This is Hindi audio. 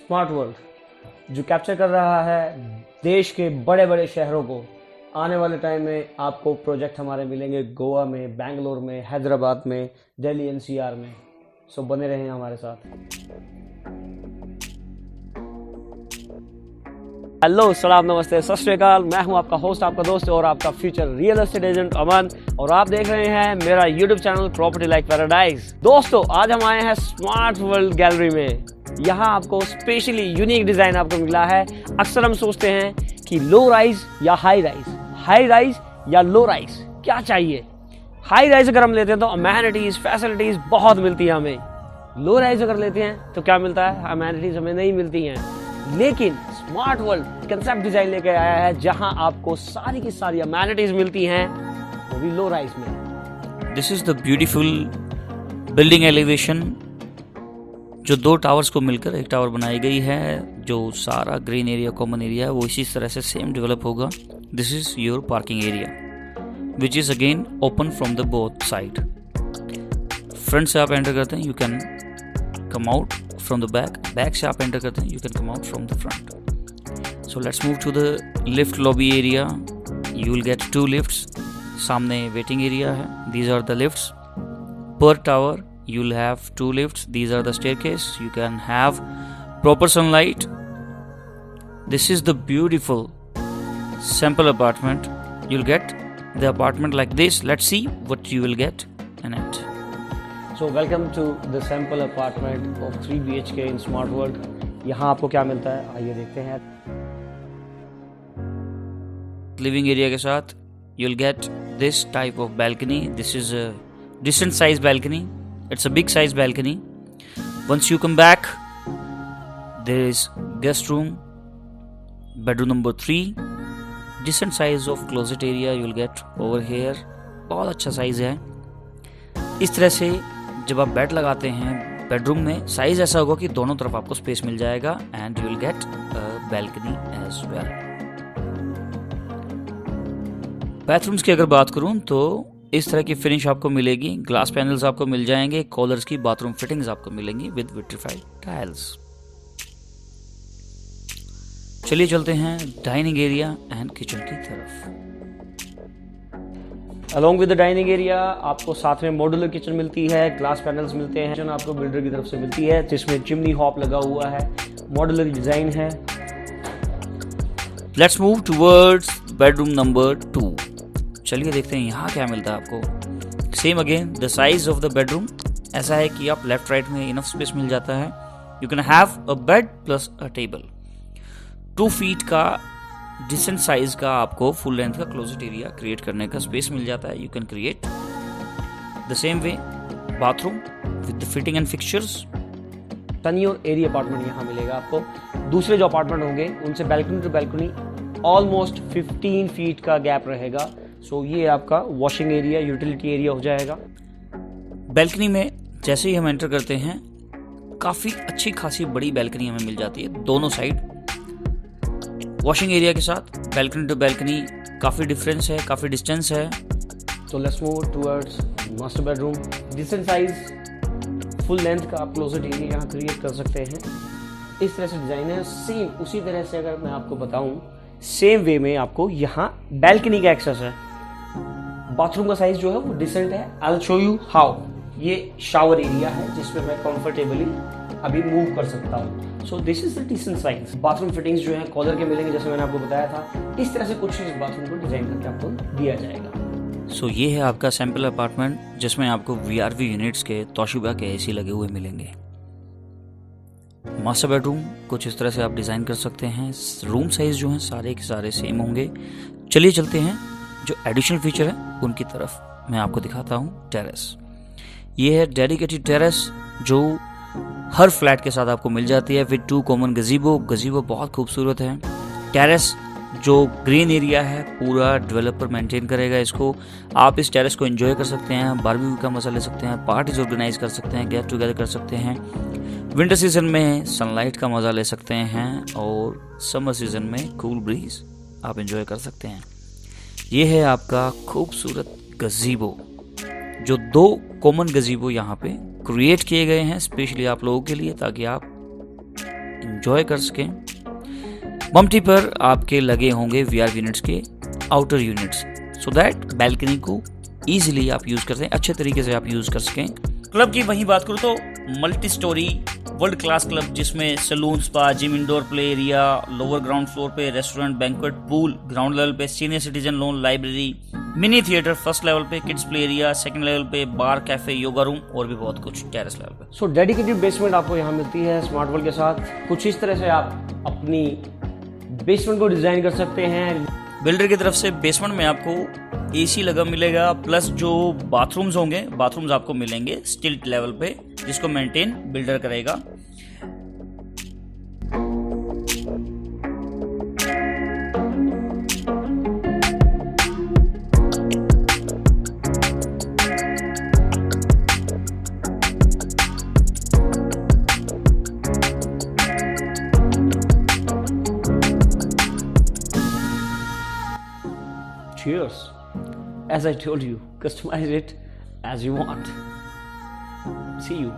स्मार्ट वर्ल्ड जो कैप्चर कर रहा है देश के बड़े बड़े शहरों को। आने वाले टाइम में आपको प्रोजेक्ट हमारे मिलेंगे गोवा में, बेंगलोर में, हैदराबाद में, दिल्ली एनसीआर में। सो बने रहें हमारे साथ। हेलो, सलाम, नमस्ते, सत श्री अकाल। मैं हूं आपका होस्ट, आपका दोस्त और आपका फ्यूचर रियल एस्टेट एजेंट अमन, और आप देख रहे हैं मेरा YouTube channel property like paradise. दोस्तों, आज हम आए हैं स्मार्ट वर्ल्ड गैलरी में। यहाँ आपको स्पेशली यूनिक डिजाइन आपको मिला है। अक्सर हम सोचते हैं कि लो राइज या हाई राइज या लो राइज क्या चाहिए। हाई राइज अगर हम लेते हैं तो अमेनिटीज फैसिलिटीज बहुत मिलती है हमें। लो राइज अगर लेते हैं तो क्या मिलता है, अमेनिटीज हमें नहीं मिलती हैं। लेकिन स्मार्ट वर्ल्ड कंसेप्ट डिजाइन लेकर आया है जहां आपको सारी की सारी अमेनिटीज मिलती हैं, वो भी लो राइज में। This is the beautiful building elevation जो दो टावर्स को मिलकर एक टावर बनाई गई है। जो सारा ग्रीन एरिया, कॉमन एरिया है, वो इसी तरह से सेम डेवलप होगा। This is your parking area which is again open from the both side. Front से आप एंटर करते हैं, you can come out from the back से आप एंटर करते हैं, you can come out from the front. So let's move to the lift lobby area. You will get 2 lifts. सामने waiting area है. These are the lifts. Per tower you will have 2 lifts. These are the staircase. You can have proper sunlight. This is the beautiful sample apartment. You'll get the apartment like this. Let's see what you will get in it. So welcome to the sample apartment of 3 BHK in Smart World. यहाँ आपको क्या मिलता है, आइए देखते हैं। लिविंग एरिया के साथ you'll get this type of balcony. This is a decent size balcony. It's a big size balcony. Once you come back, there is guest room, bedroom number 3. Decent size of closet area you'll get over here. बहुत अच्छा साइज है। इस तरह से जब आप बेड लगाते हैं बेडरूम में, साइज ऐसा होगा कि दोनों तरफ आपको स्पेस मिल जाएगा and you will get balcony as well. Bathrooms की अगर बात करूं तो इस तरह की फिनिश आपको मिलेगी। ग्लास पैनल्स आपको मिल जाएंगे। कॉलर्स की बाथरूम फिटिंग्स आपको मिलेंगी विद विट्रीफाइड टाइल्स। चलिए चलते हैं डाइनिंग एरिया एंड किचन की तरफ। Along with the dining area आपको साथ में मॉड्यूलर किचन मिलती है, ग्लास पैनल्स मिलते हैं। किचन आपको बिल्डर की तरफ से मिलती है जिसमें चिमनी हॉप लगा हुआ है, मॉड्यूलर डिजाइन है। Let's move towards bedroom number 2। चलिए देखते हैं यहाँ क्या मिलता है आपको। Same again the size of the bedroom ऐसा है कि आप लेफ्ट राइट में इनफ स्पेस मिल जाता है। You can have a bed plus a table. 2 feet का डिसेंट साइज का आपको फुल लेंथ का क्लोजेट एरिया क्रिएट करने का स्पेस मिल जाता है। You can create the same way bathroom with the fitting and fixtures. Sunny और एरी अपार्टमेंट यहाँ मिलेगा आपको। दूसरे जो अपार्टमेंट होंगे उनसे balcony to balcony almost 15 feet का गैप रहेगा। सो ये आपका वॉशिंग एरिया, यूटिलिटी एरिया हो जाएगा। बैल्कनी में जैसे ही हम एंटर करते हैं काफी अच्छी खासी बड़ी बैल्कनी हमें मिल जाती है दोनों साइड। वॉशिंग एरिया के साथ बैल्कनी टू बैल्कनी काफी डिफरेंस है, काफी डिस्टेंस है। तो let's move towards master bedroom. Decent size full length का आप क्लोजेट एरिया यहाँ क्रिएट कर सकते हैं। इस तरह से डिजाइन है। सेम उसी तरह से अगर मैं आपको बताऊं, सेम वे में आपको यहाँ बैल्कनी का एक्सेस है। बाथरूम का साइज जो है वो डिसेंट है। I will show you how. ये शावर एरिया है जिसमें मैं कंफर्टेबली अभी मूव कर सकता हूँ। So this is the decent size. Bathroom fittings जो है कॉलर के मिलेंगे जैसे मैंने आपको बताया था। इस तरह से कुछ इस बाथरूम को डिजाइन करके आपको दिया जाएगा। सो ये है आपका सैंपल अपार्टमेंट जिसमें आपको VRV यूनिट्स के तोशिबा के AC लगे हुए मिलेंगे। मास्टर बेडरूम कुछ इस तरह से आप डिजाइन कर सकते हैं। रूम साइज जो है सारे के सारे सेम होंगे। चलिए चलते हैं जो एडिशनल फीचर है उनकी तरफ मैं आपको दिखाता हूँ। टेरेस, ये है डेडिकेटेड टेरेस जो हर फ्लैट के साथ आपको मिल जाती है विद 2 कॉमन गजीबो। गजीबो बहुत खूबसूरत है। टेरेस जो ग्रीन एरिया है पूरा डेवलपर मेंटेन करेगा इसको। आप इस टेरेस को एंजॉय कर सकते हैं, बारबेक्यू का मजा ले सकते हैं, पार्टीज ऑर्गेनाइज कर सकते हैं, गेट टुगेदर कर सकते हैं। विंटर सीजन में सनलाइट का मजा ले सकते हैं और समर सीजन में कूल ब्रीज आप एंजॉय कर सकते हैं। ये है आपका खूबसूरत गजीबो जो 2 कॉमन गजीबो यहाँ पे क्रिएट किए गए हैं स्पेशली आप लोगों के लिए, ताकि आप एंजॉय कर सकें। बम्टी पर आपके लगे होंगे वीआर यूनिट्स के outer units, so that balcony को ईजिली आप यूज कर सकें, अच्छे तरीके से आप यूज कर सकें। क्लब की वहीं बात करूँ तो multi storey world class club, जिसमें salon, spa, gym, indoor play area, lower ground floor पे restaurant, banquet, pool, ground level पे senior citizen lawn, library, mini theatre, first level पे kids play area, second level पे बार, कैफे, योगा रूम और भी बहुत कुछ टेरेस लेवल पे। सो डेडिकेटेड बेसमेंट आपको यहाँ मिलती है स्मार्ट वर्ल्ड के साथ। कुछ इस तरह से आप अपनी बेसमेंट को डिजाइन कर सकते हैं। बिल्डर की तरफ से बेसमेंट में आपको एसी लगा मिलेगा, प्लस जो बाथरूम्स होंगे, बाथरूम्स आपको मिलेंगे स्टिल्ट लेवल पे, जिसको मेंटेन बिल्डर करेगा। Cheers. As I told you, customize it as you want. See you.